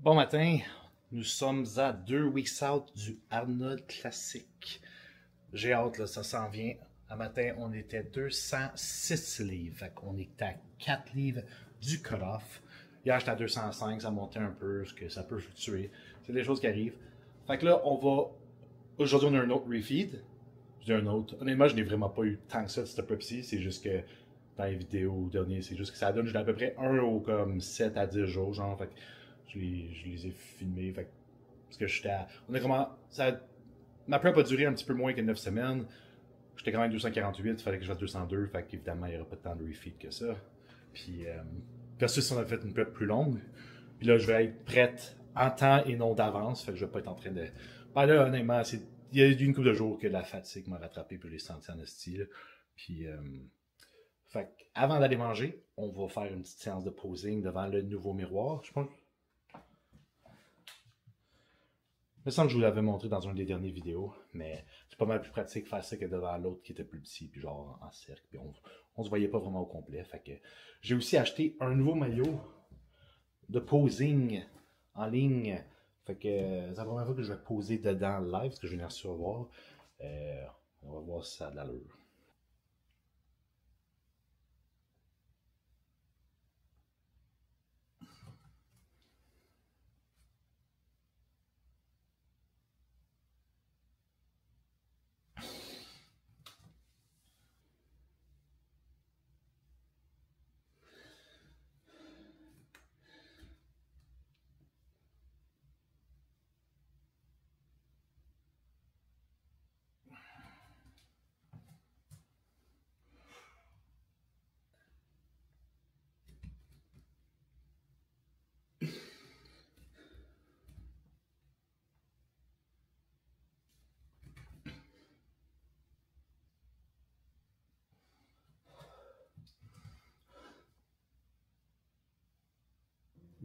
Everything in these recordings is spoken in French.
Bon matin, nous sommes à 2 weeks out du Arnold Classic. J'ai hâte, là, ça s'en vient. Un matin, on était 206 livres. Fait qu'on était à 4 livres du cut-off. Hier, j'étais à 205, ça montait un peu, parce que ça peut fluctuer. C'est des choses qui arrivent. Fait que là, on va... Aujourd'hui, on a un autre refeed. Je dis un autre. Honnêtement, je n'ai vraiment pas eu tant que ça de cette Pepsi. C'est juste que dans les vidéos dernières, c'est juste que ça donne, je l'ai à peu près un au comme 7 à 10 jours, genre. Fait que je les ai filmés. Fait que, parce que j'étais à... On a comment... Ma prep a duré un petit peu moins que 9 semaines. J'étais quand même 248, il fallait que je fasse 202, fait qu'évidemment, il n'y aura pas tant de refeed que ça. Puis, versus si on a fait une prep plus longue. Puis là, je vais être prête en temps et non d'avance, fait que je vais pas être en train de... Ben là, honnêtement, il y a eu une couple de jours que la fatigue m'a rattrapé, puis je l'ai senti en style. Puis, fait avant d'aller manger, on va faire une petite séance de posing devant le nouveau miroir, je pense. Il me semble que je vous l'avais montré dans une des dernières vidéos, mais c'est pas mal plus pratique faire ça que devant l'autre qui était plus petit, puis genre en cercle, puis on se voyait pas vraiment au complet. Fait que j'ai aussi acheté un nouveau maillot de posing en ligne. Fait que c'est la première fois que je vais poser dedans live, parce que je viens de recevoir. On va voir si ça a de l'allure.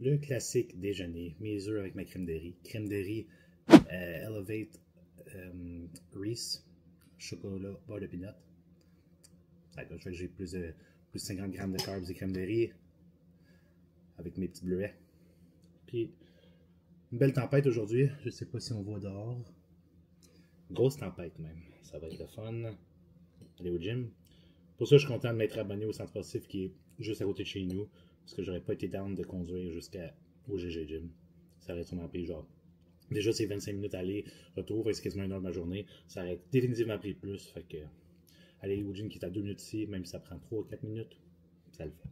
Le classique déjeuner, mes œufs avec ma crème de riz. Crème de riz Elevate Reese, chocolat, beurre de peanut. Ça fait que j'ai plus de 50 grammes de carbs et crème de riz avec mes petits bleuets. Puis, une belle tempête aujourd'hui. Je sais pas si on voit dehors. Grosse tempête même. Ça va être le fun. Aller au gym. Pour ça, je suis content de m'être abonné au centre sportif qui est juste à côté de chez nous. Parce que j'aurais pas été down de conduire jusqu'au GG Gym. Ça aurait sûrement pris genre. Déjà, c'est 25 minutes aller, retour, c'est quasiment une heure de ma journée. Ça aurait définitivement pris plus. Fait que aller au gym qui est à 2 minutes ici, même si ça prend 3 ou 4 minutes, ça le fait.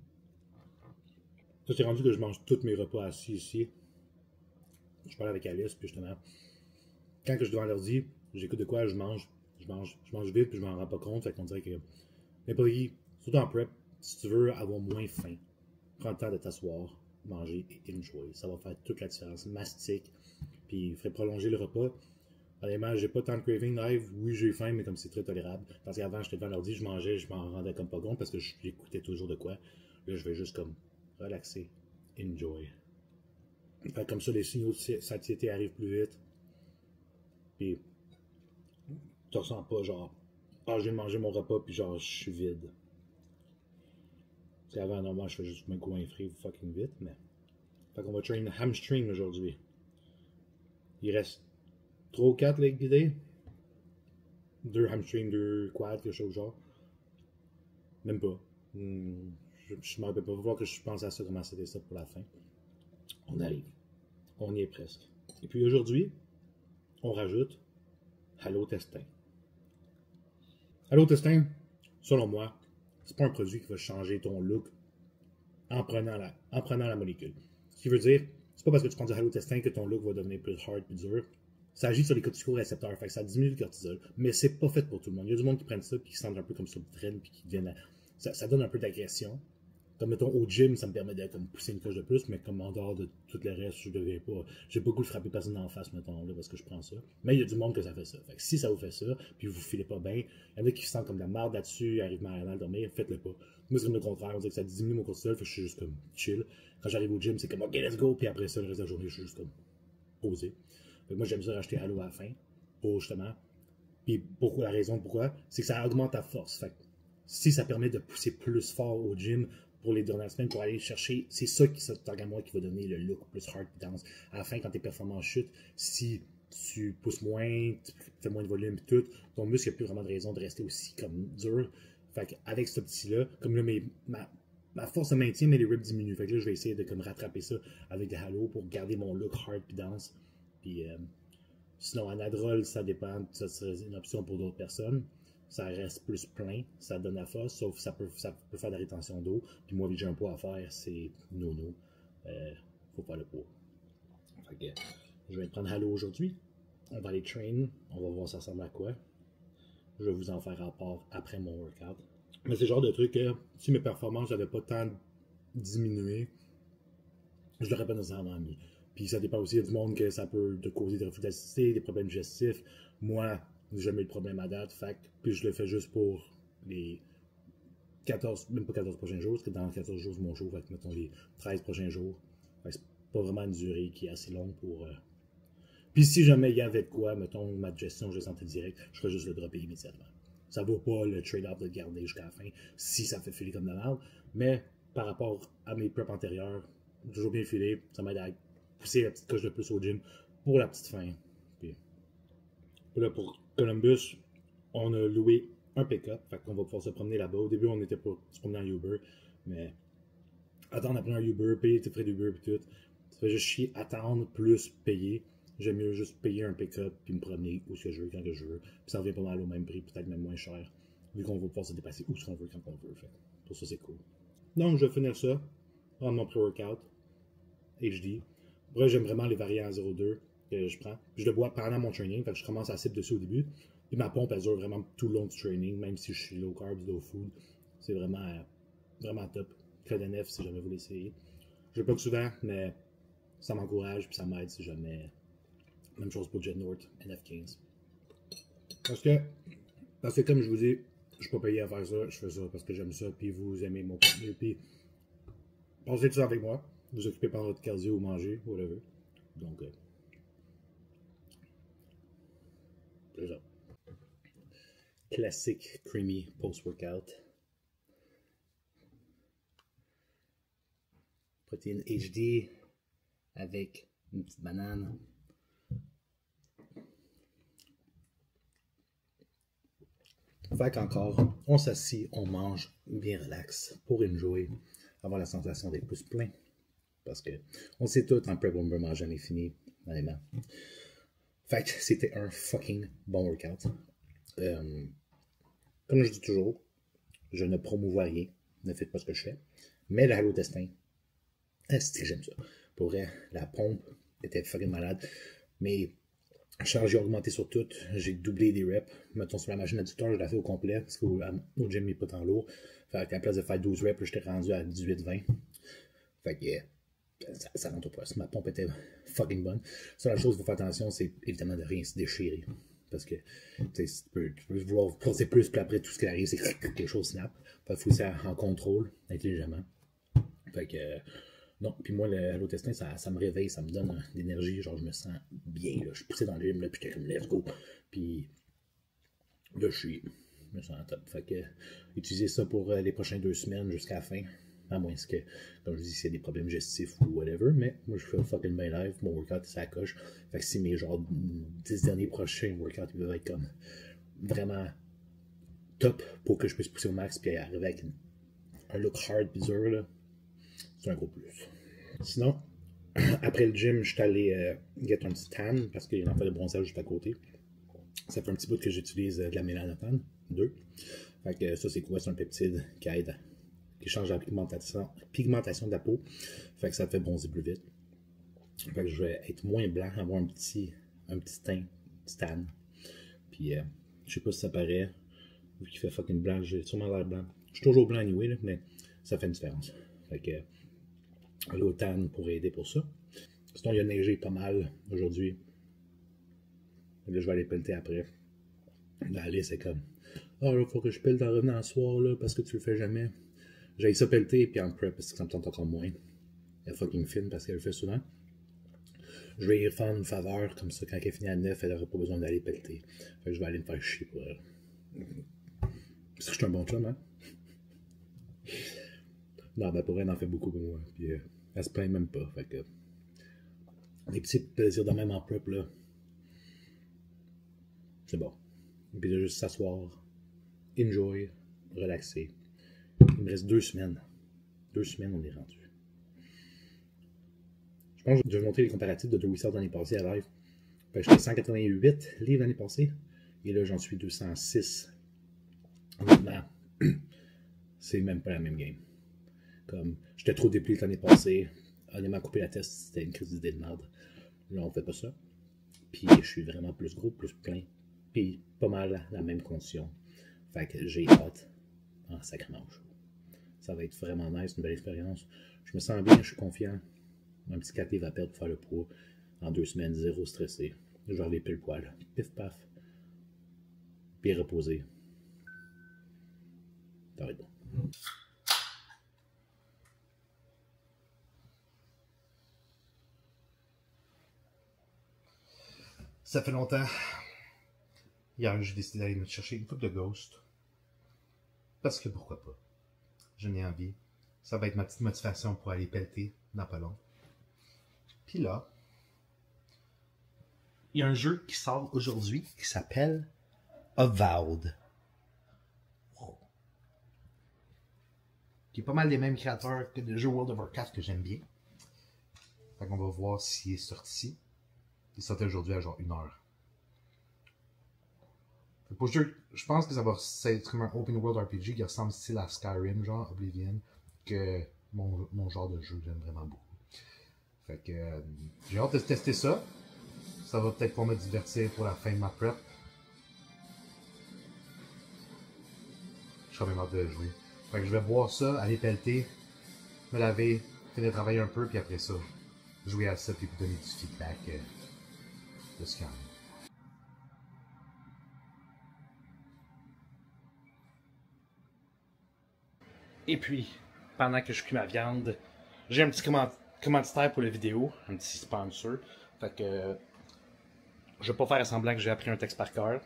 Ça, c'est rendu que je mange tous mes repas assis ici. Je parle avec Alice, puis justement, quand je suis devant l'ordi, j'écoute de quoi je mange. Je mange vite, puis je m'en rends pas compte. Fait qu'on dirait que n'importe qui, surtout en prep, si tu veux avoir moins faim, prends le temps de t'asseoir, manger et enjoy. Ça va faire toute la différence. Mastique, puis il ferait prolonger le repas. Honnêtement, j'ai pas tant de craving live. Oui, j'ai faim, mais comme c'est très tolérable. Parce qu'avant, j'étais devant l'ordi, je mangeais, je m'en rendais comme pas compte parce que j'écoutais toujours de quoi. Là, je vais juste comme relaxer, enjoy. Fait comme ça, les signaux de satiété arrivent plus vite. Puis, tu ressens pas genre, ah, je viens de manger mon repas, puis genre, je suis vide. Parce qu'avant, normalement, je fais juste me goinfrer fucking vite, mais. Fait qu'on va train hamstring aujourd'hui. Il reste 3 ou 4 leg day. 2 hamstring, 2 quad, quelque chose genre. Même pas. Je m'en rappelle pas. Il va falloir que je pense à ça, comment c'était ça pour la fin. On arrive. On y est presque. Et puis aujourd'hui, on rajoute Halo-Testin. Halo-Testin, selon moi, c'est pas un produit qui va changer ton look en prenant la molécule. Ce qui veut dire, c'est pas parce que tu prends du Halo-Testin que ton look va devenir plus hard, plus dur. Ça agit sur les corticorécepteurs, fait que ça diminue le cortisol. Mais c'est pas fait pour tout le monde. Il y a du monde qui prennent ça et qui se sentent un peu comme sur le train puis qui deviennent. Ça donne un peu d'agression. Comme mettons au gym, ça me permet de comme, pousser une coche de plus, mais comme en dehors de tout le reste, je deviens pas. J'ai pas le goût de frapper personne en face, mettons, là, parce que je prends ça. Mais il y a du monde que ça fait ça. Fait que si ça vous fait ça, puis vous filez pas bien, il y en a qui se sentent comme de la merde là-dessus, arrivent mal à dormir, faites-le pas. Moi, c'est comme le contraire. On dirait que ça diminue mon cortisol, fait que je suis juste comme chill. Quand j'arrive au gym, c'est comme OK, let's go, puis après ça, le reste de la journée, je suis juste comme posé. Fait que moi, j'aime ça racheter Halo à la fin, pour justement. Puis la raison pourquoi, c'est que ça augmente ta force. Fait que si ça permet de pousser plus fort au gym, pour les dernières semaines pour aller chercher. C'est ça qui, tant qu'à moi, qui va donner le look plus hard et dense. À la fin, quand tes performances chutent, si tu pousses moins, tu fais moins de volume et tout, ton muscle n'a plus vraiment de raison de rester aussi comme dur. Fait qu'avec ce petit-là, comme là, ma force de maintien, mais les reps diminuent. Fait que là, je vais essayer de comme rattraper ça avec des halos pour garder mon look hard et dense. Puis sinon, Anadrol, ça dépend, ça serait une option pour d'autres personnes. Ça reste plus plein, ça donne la force, sauf ça peut faire de la rétention d'eau. Puis moi, vu que j'ai un poids à faire, c'est no. Faut pas le poids. Fait que je vais prendre Halo aujourd'hui. On va aller train, on va voir ça ressemble à quoi. Je vais vous en faire rapport après mon workout. Mais c'est le genre de truc que si mes performances n'avaient pas tant diminué, je l'aurais pas nécessairement mis. Puis ça dépend aussi du monde que ça peut te causer des reflux d'acidité, des problèmes digestifs. Moi, j'ai jamais eu de problème à date. Fait puis je le fais juste pour les 14, même pas 14 prochains jours, parce que dans les 14 jours, c'est mon show. Fait que mettons les 13 prochains jours. Fait que c'est pas vraiment une durée qui est assez longue pour. Puis si jamais il y avait de quoi, mettons ma digestion, je le sentais direct, je ferais juste le dropper immédiatement. Ça vaut pas le trade-off de le garder jusqu'à la fin si ça fait filer comme de la merde. Mais par rapport à mes preps antérieurs, toujours bien filé, ça m'aide à pousser la petite coche de plus au gym pour la petite fin. Puis là, pour Columbus, on a loué un pick-up, fait qu'on va pouvoir se promener là-bas. Au début, on était pour se promener en Uber, mais attendre après un Uber, payer tes frais d'Uber et tout, ça fait juste chier, attendre plus payer. J'aime mieux juste payer un pick-up puis me promener où ce que je veux, quand que je veux. Puis ça revient pas mal au même prix, peut-être même moins cher, vu qu'on va pouvoir se dépasser où ce qu'on veut, quand on veut. Fait. Pour ça, c'est cool. Donc, je vais finir ça, prendre mon pré-workout, HD. Après, j'aime vraiment les variants à 0,2 que je prends. Puis je le bois pendant mon training, fait que je commence à cible dessus au début. Puis ma pompe, elle dure vraiment tout le long du training, même si je suis low carb, low food. C'est vraiment, vraiment top. Code NF si jamais vous l'essayez. Je le bloque souvent, mais ça m'encourage puis ça m'aide si jamais. Même chose pour Jet North, NF15. Parce que comme je vous dis, je suis pas payé à faire ça, je fais ça parce que j'aime ça, puis vous aimez mon contenu, puis pensez tout ça avec moi, vous occupez pendant votre cardio ou manger, whatever. Donc, c'est ça. Classique creamy post-workout. Protéine HD avec une petite banane. Fait qu'encore, on s'assit, on mange bien relax pour enjoy, avoir la sensation d'être plus plein. Parce que on sait tout, un prep bomber mange jamais fini, honnêtement. Fait que c'était un fucking bon workout. Comme je dis toujours, je ne promouvois rien, ne faites pas ce que je fais. Mais le halotestin, c'est que j'aime ça. Pour vrai, la pompe était fucking malade. Mais charge, j'ai augmenté sur tout. J'ai doublé des reps. Mettons sur la machine adducteur, je l'ai fait au complet. Parce qu'au gym, il n'est pas tant lourd. Fait qu'à la place de faire 12 reps, j'étais rendu à 18-20. Fait que ça rentre au poste. Ma pompe était fucking bonne. La chose qu'il faut faire attention, c'est évidemment de rien se déchirer. Parce que tu peux vouloir forcer plus, puis après tout ce qui arrive, c'est que quelque chose snap. Fait qu'il faut ça en contrôle, intelligemment. Fait que non, puis moi, le halotestin, ça me réveille, ça me donne de l'énergie, genre je me sens bien, là. Je suis poussé dans le gym, là, puis j'étais comme let's go. Puis là, je me sens en top. Fait que utilisez ça pour les prochaines 2 semaines jusqu'à la fin. À moins que, comme je dis, s'il y a des problèmes digestifs ou whatever, mais moi je fais fucking bien live, mon workout ça coche. Fait que si mes genre 10 derniers prochains workouts ils peuvent être comme vraiment top pour que je puisse pousser au max puis arriver avec un look hard pis dur, là, c'est un gros plus. Sinon, après le gym, je suis allé get un petit tan parce qu'il y a un fait de bronzage juste à côté. Ça fait un petit bout que j'utilise de la mélanotane 2. Fait que ça c'est quoi? C'est un peptide qui aide qui change la pigmentation de la peau. Fait que ça te fait bronzer plus vite. Fait que je vais être moins blanc, avoir un petit teint, un petit tan. Puis je sais pas si ça paraît, vu qu'il fait fucking blanc, j'ai sûrement l'air blanc. Je suis toujours blanc anyway, là, mais ça fait une différence. Fait que l'eau tan pourrait aider pour ça. Sinon, il a neigé pas mal aujourd'hui. Là, je vais aller pelleter après. Là, Alice, c'est comme ah, là, faut que je pelle en revenant ce soir, là, parce que tu le fais jamais. J'ai ça pelleter, puis en prep, parce que ça me tente encore moins. Elle est fucking fine, parce qu'elle le fait souvent. Je vais y faire une faveur, comme ça, quand elle finit à 9, elle n'aura pas besoin d'aller pelleter. Fait que je vais aller me faire chier pour elle. Parce que je suis un bon chum, hein? Non, ben pour elle, elle en fait beaucoup pour moi. Puis elle se plaint même pas. Fait que. Les petits plaisirs de même en prep, là. C'est bon. Et puis de juste s'asseoir, enjoy, relaxer. Il me reste 2 semaines. 2 semaines, on est rendu. Je pense que je vais montrer les comparatifs de The Wizard l'année passée à live. J'étais 188 livres l'année passée. Et là, j'en suis 206. Honnêtement, c'est même pas la même game. Comme, j'étais trop déplété l'année passée. Honnêtement, couper la tête, c'était une crise d'idée de merde. Là, on fait pas ça. Puis, je suis vraiment plus gros, plus plein. Puis, pas mal la même condition. Fait que j'ai hâte en sacrément chaud. Ça va être vraiment nice, une belle expérience. Je me sens bien, je suis confiant. Un petit 4 livres à perdre pour faire le poids. En 2 semaines, zéro stressé. Je vais arriver pile poil. Pif paf. Puis reposer. Ça va être bon. Ça fait longtemps. Hier, j'ai décidé d'aller me chercher une coupe de Ghost. Parce que pourquoi pas. J'en ai envie. Ça va être ma petite motivation pour aller pelleter dans pas long. Puis là, il y a un jeu qui sort aujourd'hui qui s'appelle Avowed. Wow. Qui est pas mal des mêmes créateurs que le jeu World of Warcraft que j'aime bien. Fait qu'on va voir s'il est sorti. Il sortait aujourd'hui à genre 1h. Pour le jeu, je pense que ça va être comme un open world RPG qui ressemble style à Skyrim, genre Oblivion, que mon genre de jeu, j'aime vraiment beaucoup. Fait que j'ai hâte de tester ça. Ça va peut-être pour me divertir pour la fin de ma prep. Je serais même hâte de jouer. Fait que je vais boire ça, aller pelleter, me laver, finir de travailler un peu, puis après ça, jouer à ça, puis vous donner du feedback de ce qu'il y en a. Et puis, pendant que je cuis ma viande, j'ai un petit commanditaire pour la vidéo, un petit sponsor. Fait que je vais pas faire semblant que j'ai appris un texte par cœur.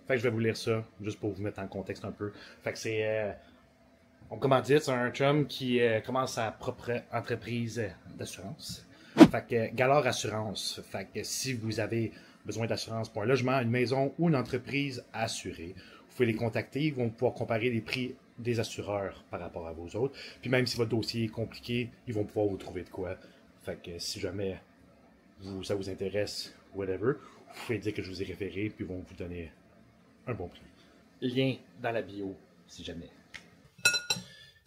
Fait que je vais vous lire ça, juste pour vous mettre en contexte un peu. Fait que c'est... on commandite, c'est un chum qui commence sa propre entreprise d'assurance. Fait que Galore Assurance. Fait que si vous avez besoin d'assurance pour un logement, une maison ou une entreprise assurée, vous pouvez les contacter. Ils vont pouvoir comparer les prix des assureurs par rapport à vos autres. Puis même si votre dossier est compliqué, ils vont pouvoir vous trouver de quoi. Fait que si jamais ça vous intéresse, whatever, vous pouvez dire que je vous ai référé, puis ils vont vous donner un bon prix. Lien dans la bio, si jamais.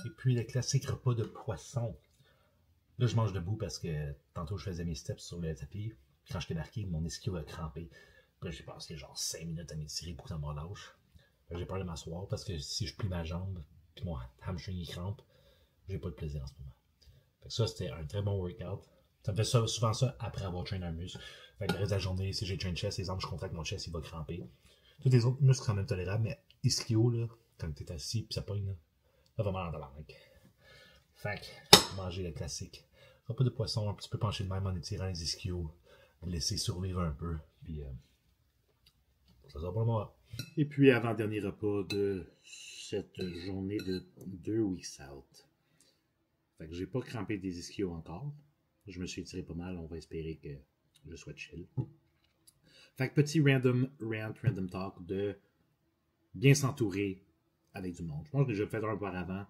Et puis le classique repas de poisson. Là, je mange debout parce que tantôt je faisais mes steps sur le tapis. Quand je t'ai marqué, mon ischio a crampé. Puis j'ai passé genre 5 minutes à m'étirer pour que ça me relâche. J'ai peur de m'asseoir parce que si je plie ma jambe puis mon hamstring il crampe, j'ai pas de plaisir en ce moment. Fait que ça, c'était un très bon workout. Ça me fait souvent ça après avoir traîné un muscle. Fait que le reste de la journée, si j'ai train chest, les jambes, je contracte mon chest, il va cramper. Tous les autres muscles sont quand même tolérables, mais ischio, là, quand t'es assis puis ça pogne, là, ça va mal en tabarnak. Fait que, manger le classique. Repas de poisson, un petit peu penché de même en étirant les ischios, laisser survivre un peu, puis ça sera pour le moment. Et puis, avant-dernier repas de cette journée de 2 weeks out. Fait que j'ai pas crampé des ischios encore. Je me suis étiré pas mal, on va espérer que je sois chill. Fait que petit random talk de bien s'entourer avec du monde. Je pense que j'ai fait un auparavant,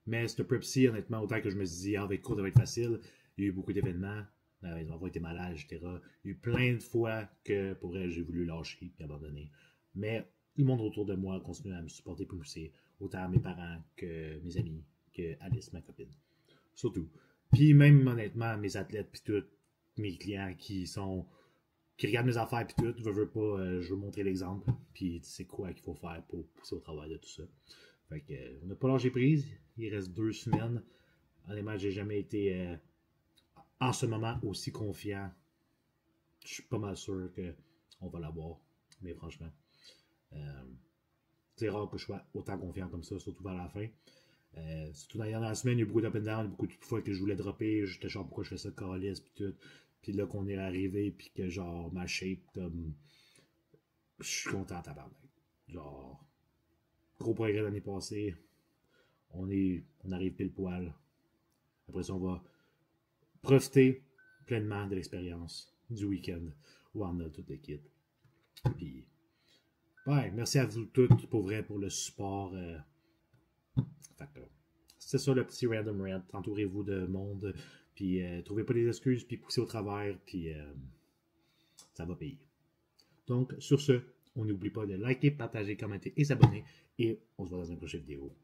mais cette prep-ci, honnêtement, autant que je me suis dit, avec cours, ça va être facile, il y a eu beaucoup d'événements, les enfants étaient malades, etc. Il y a eu plein de fois que, pour elle, j'ai voulu lâcher et abandonner. Mais le monde autour de moi continue à me supporter et me pousser, autant mes parents que mes amis, que Alice, ma copine. Surtout. Puis même, honnêtement, mes athlètes, puis tout, mes clients qui regardent mes affaires, puis tout, veux pas, je veux montrer l'exemple, puis c'est quoi qu'il faut faire pour pousser au travail de tout ça. Fait que, on n'a pas lâché prise, il reste 2 semaines. Honnêtement, j'ai jamais été, en ce moment, aussi confiant. Je suis pas mal sûr qu'on va l'avoir, mais franchement, c'est rare que je sois autant confiant comme ça, surtout vers la fin. Surtout dans la semaine, il y a beaucoup d'up and down, beaucoup de fois que je voulais dropper, j'étais genre pourquoi je fais ça, calice, puis tout. Puis là qu'on est arrivé, puis que genre ma shape, comme. Je suis content à tabarnak. Genre, gros progrès l'année passée. on arrive pile poil. Après ça, on va profiter pleinement de l'expérience du week-end où on a toute l'équipe. Puis, ouais, merci à vous toutes pour vrai pour le support. C'est ça le petit random rant. Entourez-vous de monde, puis trouvez pas des excuses, puis poussez au travers, puis ça va payer. Donc, sur ce, on n'oublie pas de liker, partager, commenter et s'abonner. Et on se voit dans une prochaine vidéo.